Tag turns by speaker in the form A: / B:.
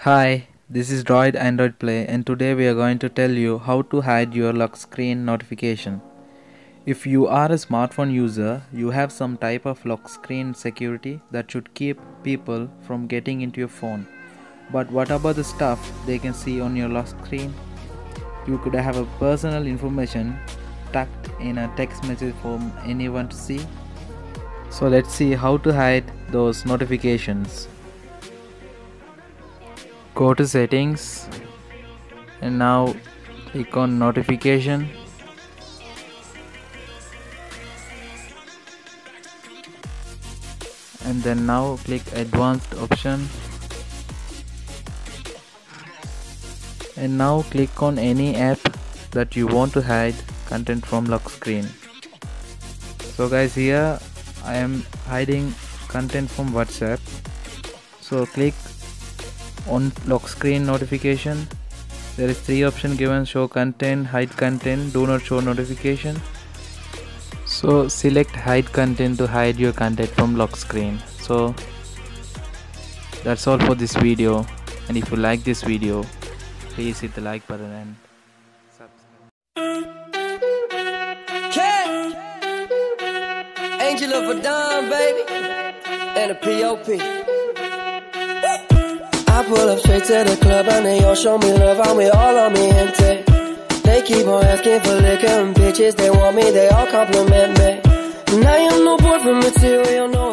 A: Hi, this is Droid Android Play and today we are going to tell you how to hide your lock screen notification. If you are a smartphone user, you have some type of lock screen security that should keep people from getting into your phone. But what about the stuff they can see on your lock screen? You could have a personal information tucked in a text message for anyone to see. So let's see how to hide those notifications. Go to settings and now click on notification and then now click advanced option and now click on any app that you want to hide content from lock screen. So guys, here I am hiding content from WhatsApp, so click on lock screen notification. There is 3 options given: show content, hide content, do not show notification. So select hide content to hide your content from lock screen. So that's all for this video, and if you like this video, please hit the like button and subscribe.
B: Angel of a dime, baby, and a P.O.P. I pull up straight to the club and they all show me love, I'm with all of me gente. They keep on asking for liquor and bitches, they want me, they all compliment me. And I am no boy for material, no